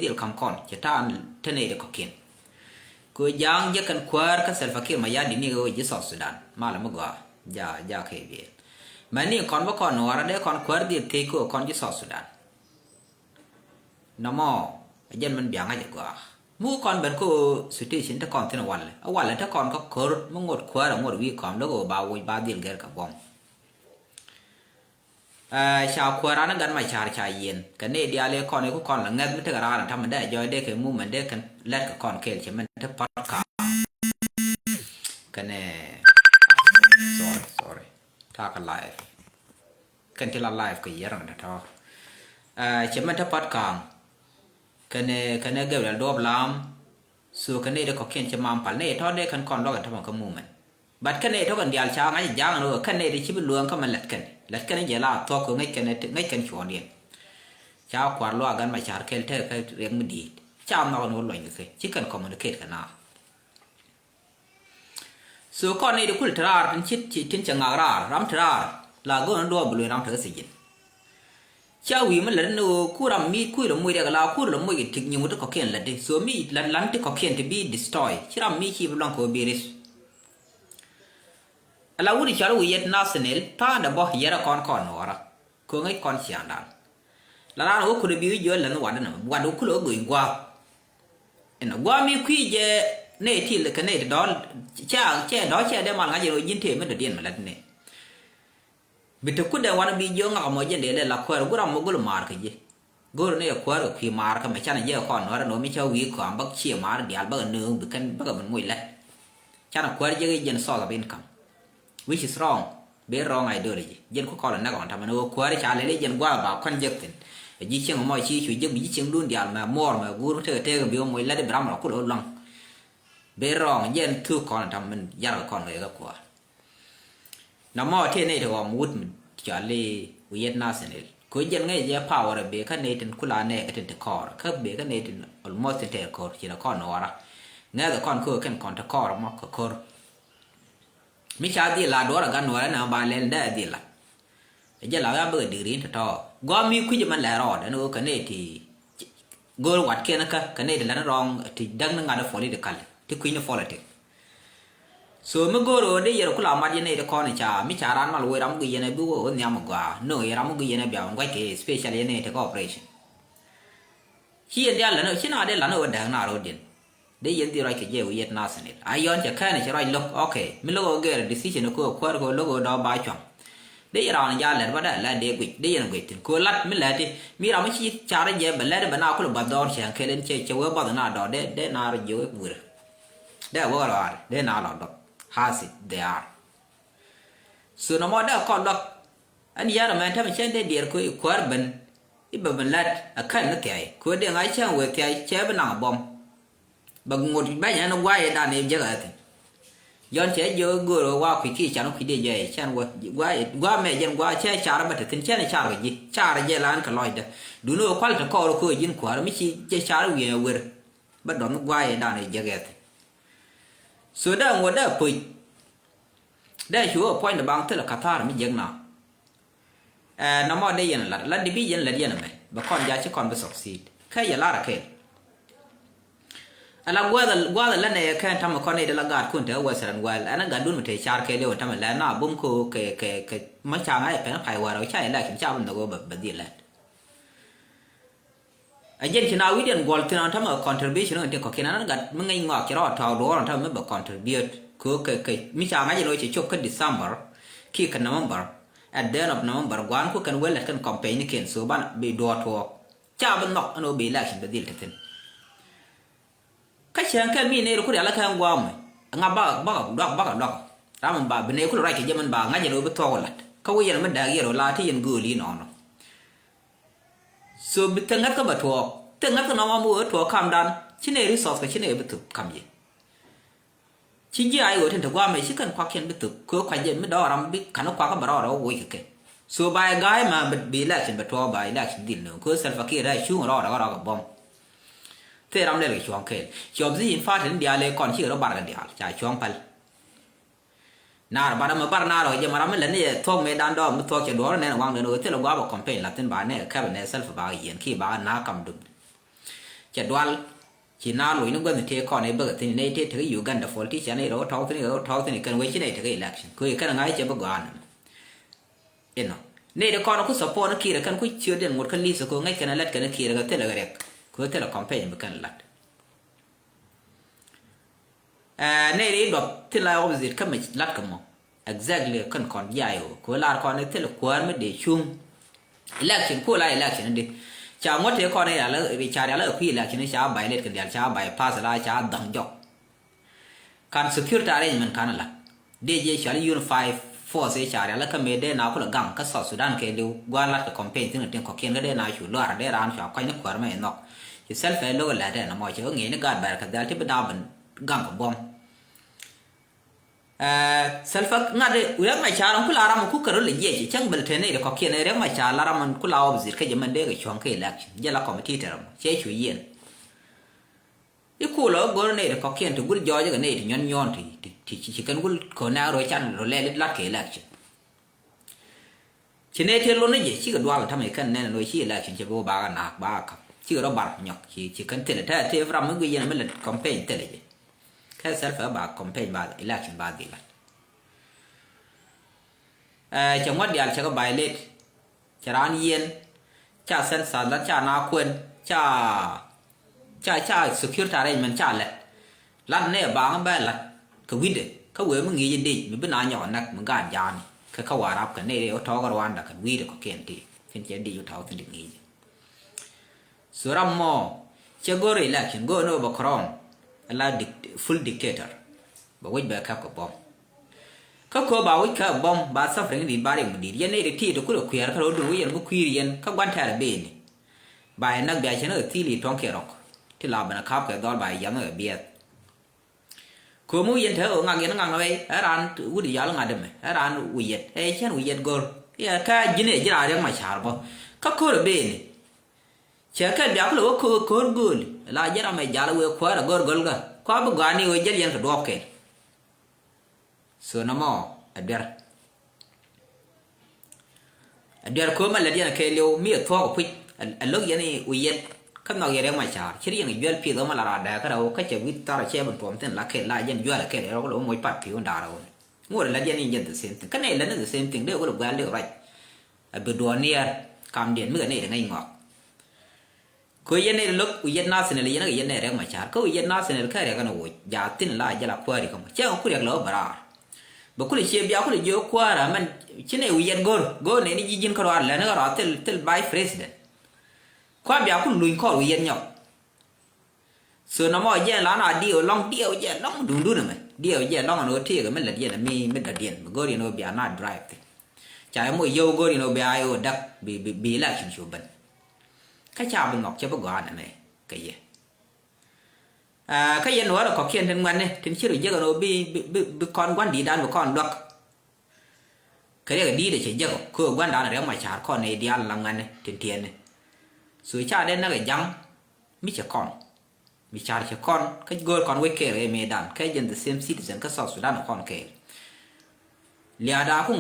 deal come con chetan tene de kokin ko jang je kan kwar ka selfa kir ma yadi ni go je South Sudan mala magwa ja ke bi mani kon ba kon wara de kon kwar di te ko kon je South Sudan namo jen man biang aja gwa mu kon ben ko situation ta kon tena wala ta kon ko kor mo ngot kwar ngot wi kon do go ba wo ba dil ger ka bom chào qua ra nó gần mày chả yên cái này đi ale con này cũng còn là nghe mới ra là thằng mình để cho đây cái mu mình để cái let cái con kêu chỉ mình thấp podcast cái này sorry ta cái live cáiที่เรา live cái gì đó là thôi chỉ mình thấp podcast cái này cái là đốp làm số cái này để có kiện chỉ mang phải này thôi để con đó cái thằng cái mu mình bắt cái này thôi còn đi al chang ấy giang rồi cái này để chỉ biết luồng cái mình let cái giờ là to của ngay cái chuột điện chào quạt loa gan mà chả kêu thế cái riêng mình đi chào nó nó loại như thế chỉ cần communicate cái nào số con này được kêu raเป็นชิดชิ้นจังงารารัมทราลาก็นั่นด้วยบริเวณรัมเธอสิจินชาววิมันเล่นนูคู่รำมีคู่รำมวยเด็กลาวคู่รำมวยถึงยังมุดก็เขียนเลยดิส่วนมีหลังที่ก็เขียนที่บี destroy ชิรำมีชีพลังโคบีริสลาวนี่ชาววิเยตนาสเนลท่าเดบเยระconนวระก็ง่ายconเสียงดังแล้วเราคุยบิวเยอะแล้ววันนั้นวันดูคุยกุยกว่าเอ็นกว่ามีคุยเจเนที่เลยกันเนที่ดอลเช่ดอเช่ได้มางั้นจะรู้ยินเทมันเดียนมาแล้วเนี่ยบิดคุยเดี๋ยววันบิวเยอะงามาเย็นเดี๋ยวละคุยกูรำมุกุลมาร์กันเจกูเนี่ยคุยคุยมาร์กันไม่ใช่เนี่ยเยอะconนวระโน้ไม่ใช่วิความบักเชี่ยมาร์เดี๋ยวบักเนื้อบิกันบักมันมวยแล้วใช่น่ะคุยเยอะเย็นซ้อกับเป็นคำwhich is wrong be wrong ideology jen ko kola na gon tamano ko ari cha lele jen gwa ba kon jekten ji cheng mo chi chu jek bi cheng dun dial ma mor ma guru te bi mo la de bram ko lo long be wrong jen tu kon tam man yar kon le ga ko na mo te ne to mut cha le viet na senel ko jen ngai je power be ka ne ten kula ne ka ten kor ka be ka ne ten almost te kor chi na kon ora ne da kon ko ken kon ta kor mo ko korมิชาดีลาดอร์กันวะนะบาเลนได้ดีละจะลาเบอร์ดีรินทอก็มีคุยมันแหล่รอดนะโอ้กันเนี่ยที่กูวัดเกี่ยนะคะกันเนี่ยที่แล้วรองที่ดังนึงงานฟอลลี่เด็กกันที่คุยในฟอลลี่ส่วนเมื่อกูรู้ได้ยังคุลามาดีเนี่ยเด็กคนนี้จ้ามิชาร้านมาลุยรามุกุยเนี่ยบิวเนี่ยมากกว่าโน่รามุกุยเนี่ยแบบว่าเกี่ยวสเปเชียลเนี่ยที่ก็ออเปอเรชั่นที่อันเดียวแล้วเนาะที่น่าได้แล้วเนาะดังน่ารอดเด่นได้ยินที่ไรก็เจ้าเวียดนามสนิทอาย้อนจะแค่ไหนจะไรล็อกโอเคไม่ล็อกเกอร์ดิสิชันก็ควรก็ล็อกดาวบายช่องได้ยินเราเนี่ยเล่นว่าได้เล่นเด็กวิได้ยินกุยถึงก็ลัดไม่เล่นที่มีเราไม่ชี้ชาร์จเยอะแบบเล่นแบบน่าคุยแบบดอนเสียงเคลื่อนเชื่อว่าบ้านน่าดอได้น่าเยอะบุระได้ว่าเราได้น่าหลอดฮาสิเดียร์ส่วนน้ำมันได้ก่อนล็อกอันนี้เราไม่ทำเช่นได้เดียร์คุยควรเป็นอีแบบเป็นเล่นขั้นนักแก่คุยเดี๋ยวไงเช่นเวทีเชื่อเป็นหนังบอมบางงวดไปเนี่ยน้องว่าด้านนี้เยอะเลยย้อนเชื่อเยอะกูรู้ว่าคุยขี้ฉันคุยได้เยอะฉันว่าแม่ยันว่าเชื่อชาร์บัตรถึงเชื่อในชาร์กันยี่ชาร์เยอะล้านกันลอยเด้อดูโน่ควอลิตี้ก็รู้คุยยินขวาไม่ใช่เชื่อชาร์วิ่งเวอร์บัดดอนน้องว่าด้านนี้เยอะเลยสุดท้ายงวดได้ปุยได้ชัวร์พอยน์บางเท่ากับท่าไม่ยังน่ะน้ำมันได้ยันละแล้วดิบียันละยันไหมบางคนอยากจะคนไปสอบซีดแค่อย่าละระเกอะไรว่าแต่ละเนี่ยแค่ทำมาคนนี้เดลกาดคุณเถอะว่าสันว่าอันนั้นการดูมันเทชาร์เคเดียวทำมาแล้วน่าบุ้มคูเคไม่ช่างไอ้เป็นใครว่าเราใช่แล้วขิมเจ้ามันตัวแบบดีแหละไอ้เจนชนะวิเดียนกอลที่นั่นทำมา contribution ที่เขาเขียนนั้นกันมันง่ายงอกจะรอดทาวร้อนทำมาแบบ contribute คือไม่ช่างไอ้จะเลยจะชกกัน December ขี้กัน November at the end of November กวนคู่กันเวลากัน campaign นี่เขียนสู่บ้านไปดูทัวร์เจ้ามันนอกอันนู้นไปแล้วขิมแบบดีเลยทีก็เชื่อแค่มีเนี่ยเราคุยอะไรแค่งวามงั้นบ้าดอกถ้ามันบ้าเป็นเนี่ยคุยอะไรแค่ยังมันบ้างั้นจะรู้ไปทั่วกันละเขาว่ายังมันได้ยังเราลาที่ยังกูลีนอนส่วนบิดทั้งนั้นก็แบบทั่วทั้งนั้นก็น้องมามัวทั่วคำดันชิ้นเนี่ยรีสอร์ทกับชิ้นเนี่ยไปถูกคำยี่ชิ้นยี่ไอ้หัวถึงถือว่าไม่ใช่กันควักเขียนไปถูกคือใครยังไม่ได้รำบิ๊กขันควักก็มาเราโว้ยกันส่วนใบกายมาบีแลกชิ้นไปทั่วใบแลกชิ้นดินหนึ่งคือเซลฟ์กี้ได้ช่วงเราแล้วก็เรากับบอมเท่านั้นเลยช่วงเกิดช่วงที่อินฟ้าถึงเดียร์เลยก่อนที่เราบาร์กันเดียร์จ่ายช่วงพัลนาร์บาร์มาบาร์นาร์เราจะมาทำอะไรเนี่ยท่องเมดันดอมท่องจะดูอะไรเนี่ยวางเดินที่เราว่าบอกคอมเพลนลัตินบาร์เนี่ยแค่เป็นเซลฟ์บาร์เยียนขี้บาร์น้ากำดุม จะดวลchỉ nào lối nó gần thì còn này bớt thì này thì thứอยู่กันแต่ for ที่ฉันnàyเราท้องที่นี่กันไว้ที่ไหนถึง election คุยกันง่ายจะบอกกันเอ็นเนาะเนี่ยเดี๋ยวก่อนเราคุย support นักขี่แล้วกันคุยเชื่อเดือนหมดกันลีสกุลง่ายกันนั่นแหละกันนักขี่แล้วก็เท่าไรคุยเท่าไร campaign เหมือนกันลัดเนี่ยเดี๋ยวแบบที่เรา opposite ก็ไม่ลัดกันมั้ง exactly กันก่อนใหญ่คุยลาก่อนเนี่ยเท่าไรควรไม่ได้ชุ่ม election คุยอะไร election นั่นดิชาวมดเที่ยวก่อนเนี่ยแล้ววิชาเดี๋ยวแล้วพี่แหละที่นี่ชาวใบเล็ดกันเดี๋ยวชาวใบพาสลายชาวดังจอกการ security arrangement กันนั่นแหละเดี๋ยวชาว unify force ชาวเดี๋ยวแล้วก็ไม่ได้นาคนละกังก็สอดสุดานเกลียวกวนรัดกับ campaign ที่นั่นที่ขอเขียนก็ได้นาชูล้อได้ร้านชาวใครนึกขวานไม่นอกที่ self hello แหละได้นะมอเชื่อเงี้ยนึกการแบบกันเดี๋ยวที่เป็นดาวเป็นกังกับบอมself งั้นเรื่องไม่ชาลงคุลารามันคุกกระโดดเลยเย่ช่างเบลเทนเนี่ยขอเขียนเรื่องไม่ชาลารามันคุลาอบสิทธิ์แค่จะมันเด็กช่วงแค่ election ยันละคอมมิตี้เทอร์มเชื่อช่วยเย็นยี่คู่แล้วก็เนี่ยขอเขียนถึงกุลจอยจะกันเนี่ยถึงย้อนที่กันกุลคนน่ารวยจันเราเล่นลัดแค่ election เช่นเนี่ยที่เราเนี่ยชื่อกันว่าทำไมกันเนี่ยเราชื่อ election จะบอกบ้ากันหนักบ้าครับชื่อเราบาร์หยอกชื่อกันเท่าไหร่ที่ฟรามมันก็ยังไม่เล่น campaign เท่าไหร่แค่ self บ้า campaign บ้า election บ้าดีละจังหวัดเดียวจะก็ใบเล็ดจะร้านเย็นจะเส้นสารจะนาควนจะsecurity arrangementจะแหละร้านเนี่ยบางแบบละก็วิ่งเลยเขาเว้ยมึงงี้ยินดีมันเป็นนายหย่อนนักมึงการยานเขาว่ารับกันเนี่ยเดี๋ยวท้องกระวานดักกันวิ่งเดี๋ยวก็เขียนทีเป็นเจดีอยู่เท่าถึงดึงงี้สุรามโมจะgo election go noบักรอนอะไรfull dictator บอกว่าแบบครับกับบอมเขาขอบ่าววิเคราะห์บอมบาสฟริงดีบาริงดียันนี่ที่ตัวกุลคุยร์เขาดูยันมุคุยยันเขาวันแทนเบนบายนักเบียร์ชนะที่ลีท้องเขียรอกที่ลาบันขับกับดอลบายยันเบียร์ขมูยันเถอะงานยันงานอะไรร้านวุฒิยาลงานเดิมร้านวิยัดฉันวิยัดกอลเนี่ยแค่ยินจีราเรื่องมาชาร์บเขาขอเบนเชื่อแค่เบียร์เขาบอกเขาขอร์กอลลาเจราไม่จาร์เวขวาร์กอลกอลก็ขวาบุกานนี่วิยัดยันกระดอกเกลso namo ader ko ma ladian ke leo mi tho ko pui alog yani uyet kam no yere ma char chiri yang jual pi do ma la da ka ro ka che wit tar che bon pom ten la ke la yan jual ke ro ko mo pat pi on da ro mo la ladian ni yen the same thing ka ne la the same thing de ko ga le right abe do near kam dien mu ne ngai ngok ko yen ne lok uyet na sen le yen ga yen ne re ma char ko uyet na sen le ka re ka no ja tin la ja la kwa ri ko che ko re lo baraบางคนเชียร์ยาวคนเยอะกว่าละมันเช่นไอ้วิญญาณโกรเนี่ยนี่ยินเขาว่าแล้วนะครับเทลใบเฟรชเด่นความยาวคนลุยข้อวิญญาณหยอกส่วนน้ำมันเยอะล้านอ่ะเดียวลองเดียวเยอะลองดูนะมันเดียวเยอะลองอันนู้นที่ก็มันละเดียนไม่ละเดียนโกรเนี่ยโนเบียน่า drive ติจ่ายมั่วโยโกรเนี่ยโนเบียโอดักบีละชิมชูบันข้าชาวเป็นงอกเจ้าพวกกานอะไรก็เยอะก็ยันหัวเราขอเขียนถึงมันเนี่ยถึงชื่อเยอะกว่าโนบีคอนวันดีด้านบุคอนดอกเคยเรียกดีเลยใช่เยอะกว่าคือวันด้านอะไรมาชาร์คอนในเดียนลังกันเนี่ยเทียนเนี่ยสวยชาเด่นนักยังมิชคอนมิชาร์ชคอนก็โกลคอนเวกเกอร์เอเมดันก็ยัน the same citizen ก็สอบสุดด้านของคอนเกอร์เลียดาคุ้ง